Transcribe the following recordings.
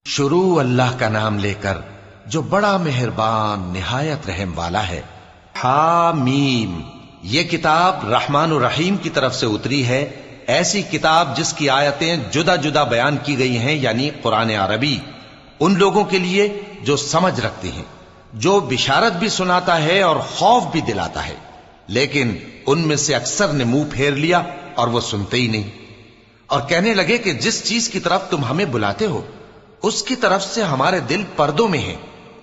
شروع اللہ کا نام لے کر جو بڑا مہربان نہایت رحم والا ہے۔ حامیم، یہ کتاب رحمان الرحیم کی طرف سے اتری ہے، ایسی کتاب جس کی آیتیں جدا جدا بیان کی گئی ہیں، یعنی قرآن عربی، ان لوگوں کے لیے جو سمجھ رکھتے ہیں، جو بشارت بھی سناتا ہے اور خوف بھی دلاتا ہے، لیکن ان میں سے اکثر نے منہ پھیر لیا اور وہ سنتے ہی نہیں، اور کہنے لگے کہ جس چیز کی طرف تم ہمیں بلاتے ہو اس کی طرف سے ہمارے دل پردوں میں ہیں،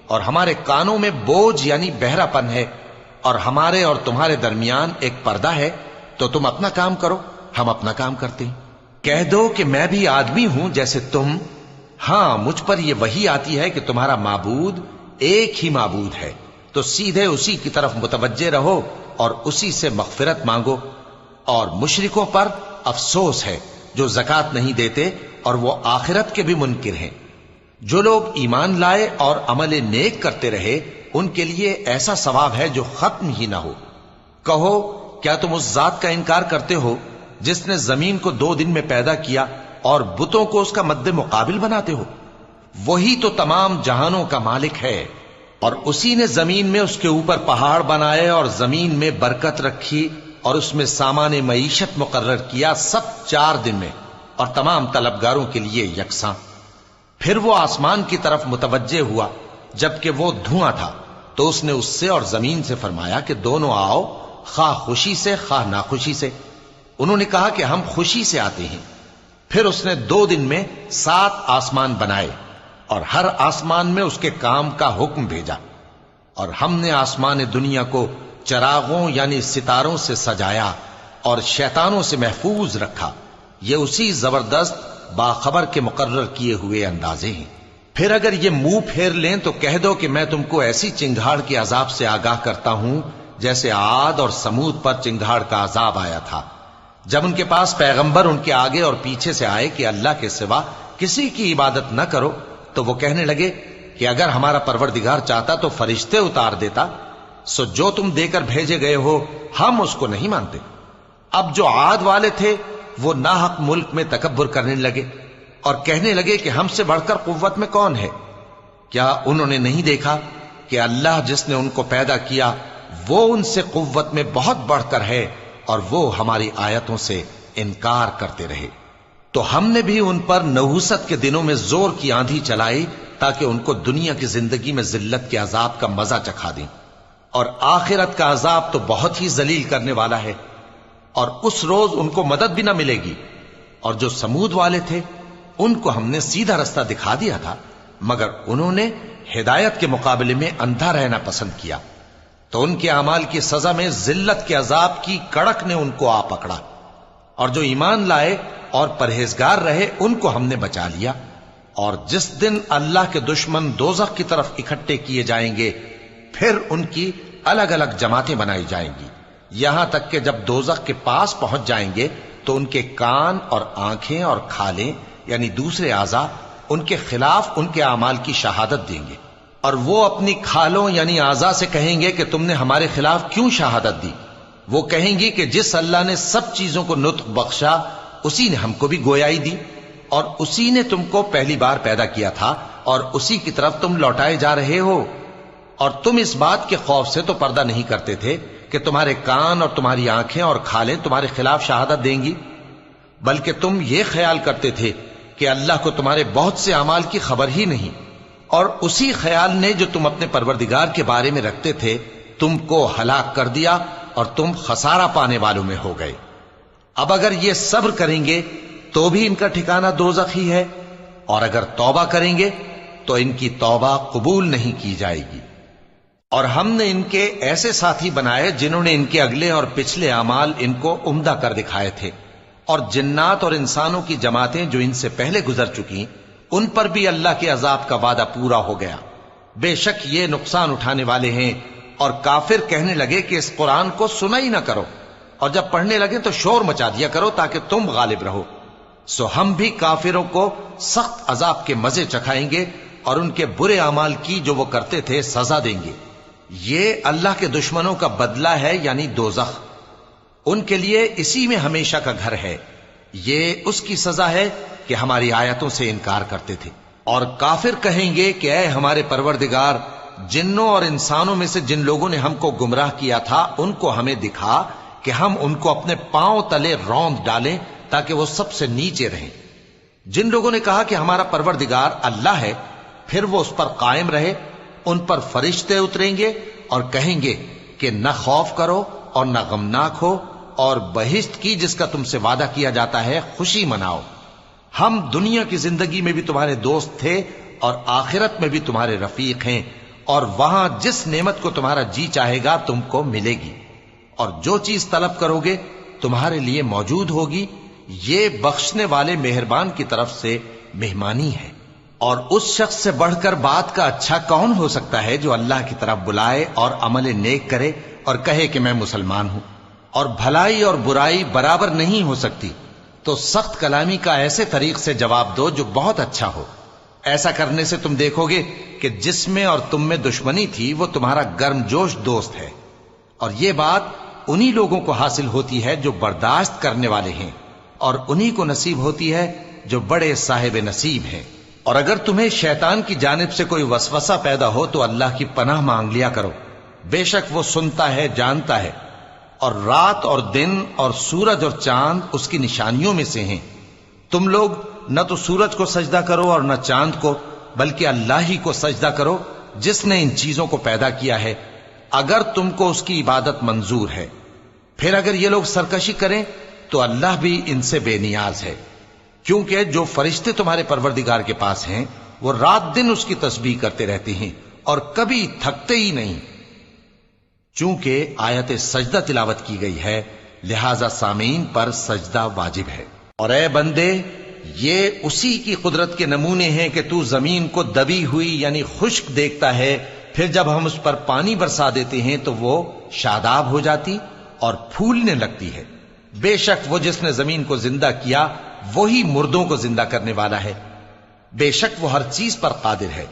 اور ہمارے کانوں میں بوجھ یعنی بہرا پن ہے، اور ہمارے اور تمہارے درمیان ایک پردہ ہے، تو تم اپنا کام کرو، ہم اپنا کام کرتے ہیں۔ کہہ دو کہ میں بھی آدمی ہوں جیسے تم، ہاں مجھ پر یہ وحی آتی ہے کہ تمہارا معبود ایک ہی معبود ہے، تو سیدھے اسی کی طرف متوجہ رہو اور اسی سے مغفرت مانگو۔ اور مشرکوں پر افسوس ہے جو زکوٰۃ نہیں دیتے اور وہ آخرت کے بھی منکر ہیں۔ جو لوگ ایمان لائے اور عمل نیک کرتے رہے ان کے لیے ایسا ثواب ہے جو ختم ہی نہ ہو۔ کہو کیا تم اس ذات کا انکار کرتے ہو جس نے زمین کو 2 دن میں پیدا کیا اور بتوں کو اس کا مد مقابل بناتے ہو؟ وہی تو تمام جہانوں کا مالک ہے، اور اسی نے زمین میں اس کے اوپر پہاڑ بنائے اور زمین میں برکت رکھی اور اس میں سامان معیشت مقرر کیا، سب 4 دن میں، اور تمام طلبگاروں کے لیے یکساں۔ پھر وہ آسمان کی طرف متوجہ ہوا جبکہ وہ دھواں تھا، تو اس نے اس سے اور زمین سے فرمایا کہ دونوں آؤ، خواہ خوشی سے خواہ ناخوشی سے۔ انہوں نے کہا کہ ہم خوشی سے آتے ہیں۔ پھر اس نے 2 دن میں 7 آسمان بنائے اور ہر آسمان میں اس کے کام کا حکم بھیجا، اور ہم نے آسمان دنیا کو چراغوں یعنی ستاروں سے سجایا اور شیطانوں سے محفوظ رکھا۔ یہ اسی زبردست باخبر کے مقرر کیے ہوئے اندازے ہیں۔ پھر اگر یہ منہ پھیر لیں تو کہہ دو کہ میں تم کو ایسی چنگھاڑ کے عذاب سے آگاہ کرتا ہوں جیسے عاد اور سمود پر چنگھاڑ کا عذاب آیا تھا، جب ان کے پاس پیغمبر ان کے آگے اور پیچھے سے آئے کہ اللہ کے سوا کسی کی عبادت نہ کرو، تو وہ کہنے لگے کہ اگر ہمارا پروردگار چاہتا تو فرشتے اتار دیتا، سو جو تم دے کر بھیجے گئے ہو ہم اس کو نہیں مانتے۔ اب جو عاد والے تھے وہ ناحق ملک میں تکبر کرنے لگے اور کہنے لگے کہ ہم سے بڑھ کر قوت میں کون ہے؟ کیا انہوں نے نہیں دیکھا کہ اللہ جس نے ان کو پیدا کیا وہ ان سے قوت میں بہت بڑھ کر ہے، اور وہ ہماری آیتوں سے انکار کرتے رہے۔ تو ہم نے بھی ان پر نحوست کے دنوں میں زور کی آندھی چلائی تاکہ ان کو دنیا کی زندگی میں ذلت کے عذاب کا مزہ چکھا دیں، اور آخرت کا عذاب تو بہت ہی ذلیل کرنے والا ہے، اور اس روز ان کو مدد بھی نہ ملے گی۔ اور جو سمود والے تھے ان کو ہم نے سیدھا رستہ دکھا دیا تھا، مگر انہوں نے ہدایت کے مقابلے میں اندھا رہنا پسند کیا، تو ان کے اعمال کی سزا میں ذلت کے عذاب کی کڑک نے ان کو آ پکڑا۔ اور جو ایمان لائے اور پرہیزگار رہے ان کو ہم نے بچا لیا۔ اور جس دن اللہ کے دشمن دوزخ کی طرف اکٹھے کیے جائیں گے پھر ان کی الگ الگ جماعتیں بنائی جائیں گی، یہاں تک کہ جب دوزخ کے پاس پہنچ جائیں گے تو ان کے کان اور آنکھیں اور کھالیں یعنی دوسرے اعضاء ان کے خلاف ان کے اعمال کی شہادت دیں گے، اور وہ اپنی کھالوں یعنی اعضاء سے کہیں گے کہ تم نے ہمارے خلاف کیوں شہادت دی؟ وہ کہیں گی کہ جس اللہ نے سب چیزوں کو نطق بخشا اسی نے ہم کو بھی گویائی دی، اور اسی نے تم کو پہلی بار پیدا کیا تھا اور اسی کی طرف تم لوٹائے جا رہے ہو۔ اور تم اس بات کے خوف سے تو پردہ نہیں کرتے تھے کہ تمہارے کان اور تمہاری آنکھیں اور کھالیں تمہارے خلاف شہادت دیں گی، بلکہ تم یہ خیال کرتے تھے کہ اللہ کو تمہارے بہت سے اعمال کی خبر ہی نہیں، اور اسی خیال نے جو تم اپنے پروردگار کے بارے میں رکھتے تھے تم کو ہلاک کر دیا اور تم خسارہ پانے والوں میں ہو گئے۔ اب اگر یہ صبر کریں گے تو بھی ان کا ٹھکانہ دوزخ ہی ہے، اور اگر توبہ کریں گے تو ان کی توبہ قبول نہیں کی جائے گی۔ اور ہم نے ان کے ایسے ساتھی بنائے جنہوں نے ان کے اگلے اور پچھلے اعمال ان کو عمدہ کر دکھائے تھے، اور جنات اور انسانوں کی جماعتیں جو ان سے پہلے گزر چکی ان پر بھی اللہ کے عذاب کا وعدہ پورا ہو گیا۔ بے شک یہ نقصان اٹھانے والے ہیں۔ اور کافر کہنے لگے کہ اس قرآن کو سنا ہی نہ کرو، اور جب پڑھنے لگے تو شور مچا دیا کرو تاکہ تم غالب رہو۔ سو ہم بھی کافروں کو سخت عذاب کے مزے چکھائیں گے اور ان کے برے اعمال کی جو وہ کرتے تھے سزا دیں گے۔ یہ اللہ کے دشمنوں کا بدلہ ہے یعنی دوزخ، ان کے لیے اسی میں ہمیشہ کا گھر ہے۔ یہ اس کی سزا ہے کہ ہماری آیتوں سے انکار کرتے تھے۔ اور کافر کہیں گے کہ اے ہمارے پروردگار، جنوں اور انسانوں میں سے جن لوگوں نے ہم کو گمراہ کیا تھا ان کو ہمیں دکھا کہ ہم ان کو اپنے پاؤں تلے روند ڈالیں تاکہ وہ سب سے نیچے رہیں۔ جن لوگوں نے کہا کہ ہمارا پروردگار اللہ ہے، پھر وہ اس پر قائم رہے، ان پر فرشتے اتریں گے اور کہیں گے کہ نہ خوف کرو اور نہ غمناک ہو، اور بہشت کی جس کا تم سے وعدہ کیا جاتا ہے خوشی مناؤ۔ ہم دنیا کی زندگی میں بھی تمہارے دوست تھے اور آخرت میں بھی تمہارے رفیق ہیں، اور وہاں جس نعمت کو تمہارا جی چاہے گا تم کو ملے گی، اور جو چیز طلب کرو گے تمہارے لیے موجود ہوگی۔ یہ بخشنے والے مہربان کی طرف سے مہمانی ہے۔ اور اس شخص سے بڑھ کر بات کا اچھا کون ہو سکتا ہے جو اللہ کی طرف بلائے اور عمل نیک کرے اور کہے کہ میں مسلمان ہوں۔ اور بھلائی اور برائی برابر نہیں ہو سکتی، تو سخت کلامی کا ایسے طریق سے جواب دو جو بہت اچھا ہو۔ ایسا کرنے سے تم دیکھو گے کہ جس میں اور تم میں دشمنی تھی وہ تمہارا گرم جوش دوست ہے، اور یہ بات انہی لوگوں کو حاصل ہوتی ہے جو برداشت کرنے والے ہیں، اور انہی کو نصیب ہوتی ہے جو بڑے صاحب نصیب ہیں۔ اور اگر تمہیں شیطان کی جانب سے کوئی وسوسہ پیدا ہو تو اللہ کی پناہ مانگ لیا کرو، بے شک وہ سنتا ہے، جانتا ہے۔ اور رات اور دن اور سورج اور چاند اس کی نشانیوں میں سے ہیں۔ تم لوگ نہ تو سورج کو سجدہ کرو اور نہ چاند کو، بلکہ اللہ ہی کو سجدہ کرو جس نے ان چیزوں کو پیدا کیا ہے، اگر تم کو اس کی عبادت منظور ہے۔ پھر اگر یہ لوگ سرکشی کریں تو اللہ بھی ان سے بے نیاز ہے، کیونکہ جو فرشتے تمہارے پروردگار کے پاس ہیں وہ رات دن اس کی تسبیح کرتے رہتے ہیں اور کبھی تھکتے ہی نہیں۔ چونکہ آیت سجدہ تلاوت کی گئی ہے لہذا سامعین پر سجدہ واجب ہے۔ اور اے بندے، یہ اسی کی قدرت کے نمونے ہیں کہ تو زمین کو دبی ہوئی یعنی خشک دیکھتا ہے، پھر جب ہم اس پر پانی برسا دیتے ہیں تو وہ شاداب ہو جاتی اور پھولنے لگتی ہے۔ بے شک وہ جس نے زمین کو زندہ کیا وہی مردوں کو زندہ کرنے والا ہے، بے شک وہ ہر چیز پر قادر ہے۔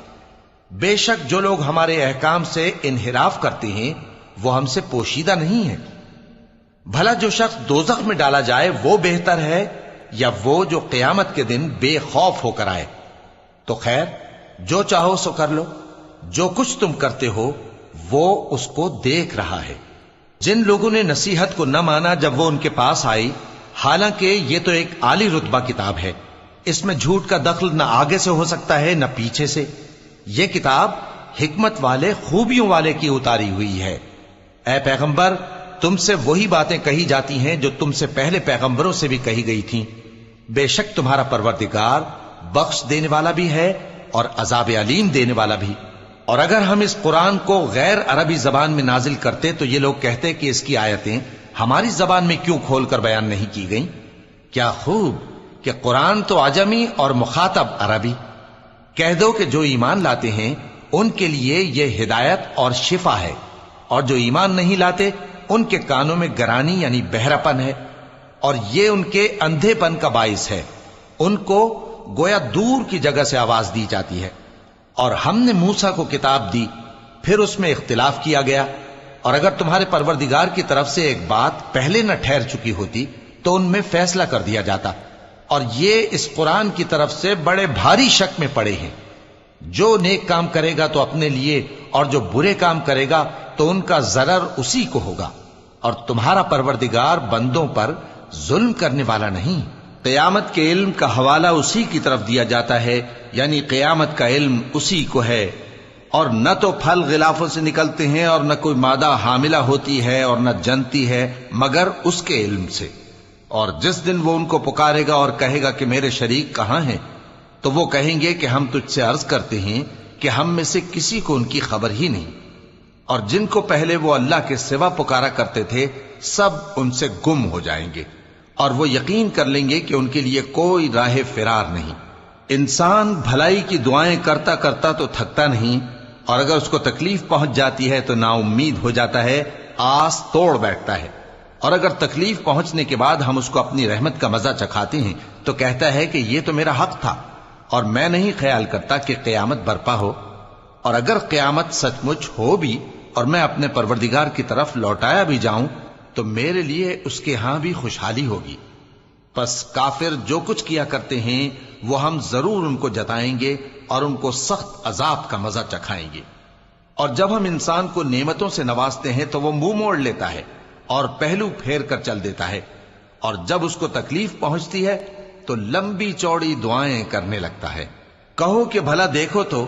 بے شک جو لوگ ہمارے احکام سے انحراف کرتے ہیں وہ ہم سے پوشیدہ نہیں ہے۔ بھلا جو شخص دوزخ میں ڈالا جائے وہ بہتر ہے یا وہ جو قیامت کے دن بے خوف ہو کر آئے؟ تو خیر، جو چاہو سو کر لو، جو کچھ تم کرتے ہو وہ اس کو دیکھ رہا ہے۔ جن لوگوں نے نصیحت کو نہ مانا جب وہ ان کے پاس آئی، حالانکہ یہ تو ایک عالی رتبہ کتاب ہے، اس میں جھوٹ کا دخل نہ آگے سے ہو سکتا ہے نہ پیچھے سے۔ یہ کتاب حکمت والے، خوبیوں والے کی اتاری ہوئی ہے۔ اے پیغمبر، تم سے وہی باتیں کہی جاتی ہیں جو تم سے پہلے پیغمبروں سے بھی کہی گئی تھیں۔ بے شک تمہارا پروردگار بخش دینے والا بھی ہے اور عذاب علیم دینے والا بھی۔ اور اگر ہم اس قرآن کو غیر عربی زبان میں نازل کرتے تو یہ لوگ کہتے کہ اس کی آیتیں ہماری زبان میں کیوں کھول کر بیان نہیں کی گئیں؟ کیا خوب کہ قرآن تو عجمی اور مخاطب عربی۔ کہہ دو کہ جو ایمان لاتے ہیں ان کے لیے یہ ہدایت اور شفا ہے، اور جو ایمان نہیں لاتے ان کے کانوں میں گرانی یعنی بہراپن ہے، اور یہ ان کے اندھے پن کا باعث ہے۔ ان کو گویا دور کی جگہ سے آواز دی جاتی ہے۔ اور ہم نے موسیٰ کو کتاب دی، پھر اس میں اختلاف کیا گیا، اور اگر تمہارے پروردگار کی طرف سے ایک بات پہلے نہ ٹھہر چکی ہوتی تو ان میں فیصلہ کر دیا جاتا۔ اور یہ اس قرآن کی طرف سے بڑے بھاری شک میں پڑے ہیں۔ جو نیک کام کرے گا تو اپنے لیے، اور جو برے کام کرے گا تو ان کا ضرر اسی کو ہوگا، اور تمہارا پروردگار بندوں پر ظلم کرنے والا نہیں۔ قیامت کے علم کا حوالہ اسی کی طرف دیا جاتا ہے، یعنی قیامت کا علم اسی کو ہے۔ اور نہ تو پھل غلافوں سے نکلتے ہیں اور نہ کوئی مادہ حاملہ ہوتی ہے اور نہ جنتی ہے مگر اس کے علم سے۔ اور جس دن وہ ان کو پکارے گا اور کہے گا کہ میرے شریک کہاں ہیں، تو وہ کہیں گے کہ ہم تجھ سے عرض کرتے ہیں کہ ہم میں سے کسی کو ان کی خبر ہی نہیں، اور جن کو پہلے وہ اللہ کے سوا پکارا کرتے تھے سب ان سے گم ہو جائیں گے، اور وہ یقین کر لیں گے کہ ان کے لیے کوئی راہ فرار نہیں۔ انسان بھلائی کی دعائیں کرتا کرتا تو تھکتا نہیں، اور اگر اس کو تکلیف پہنچ جاتی ہے تو نا امید ہو جاتا ہے، آس توڑ بیٹھتا ہے۔ اور اگر تکلیف پہنچنے کے بعد ہم اس کو اپنی رحمت کا مزہ چکھاتے ہیں تو کہتا ہے کہ یہ تو میرا حق تھا، اور میں نہیں خیال کرتا کہ قیامت برپا ہو۔ اور اگر قیامت سچ مچ ہو بھی اور میں اپنے پروردگار کی طرف لوٹایا بھی جاؤں تو میرے لیے اس کے ہاں بھی خوشحالی ہوگی۔ پس کافر جو کچھ کیا کرتے ہیں وہ ہم ضرور ان کو جتائیں گے اور ان کو سخت عذاب کا مزہ چکھائیں گے۔ اور جب ہم انسان کو نعمتوں سے نوازتے ہیں تو وہ منہ موڑ لیتا ہے اور پہلو پھیر کر چل دیتا ہے، اور جب اس کو تکلیف پہنچتی ہے تو لمبی چوڑی دعائیں کرنے لگتا ہے۔ کہو کہ بھلا دیکھو تو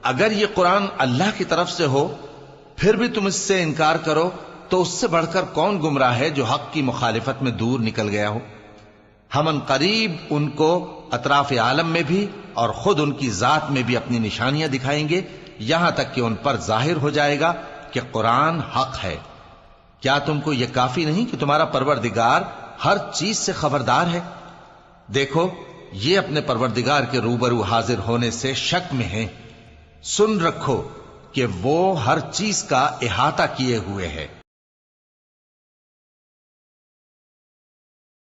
اگر یہ قرآن اللہ کی طرف سے ہو پھر بھی تم اس سے انکار کرو تو اس سے بڑھ کر کون گمراہ ہے جو حق کی مخالفت میں دور نکل گیا ہو۔ ہم ان قریب ان کو اطراف عالم میں بھی اور خود ان کی ذات میں بھی اپنی نشانیاں دکھائیں گے، یہاں تک کہ ان پر ظاہر ہو جائے گا کہ قرآن حق ہے۔ کیا تم کو یہ کافی نہیں کہ تمہارا پروردگار ہر چیز سے خبردار ہے؟ دیکھو یہ اپنے پروردگار کے روبرو حاضر ہونے سے شک میں ہیں۔ سن رکھو کہ وہ ہر چیز کا احاطہ کیے ہوئے ہے۔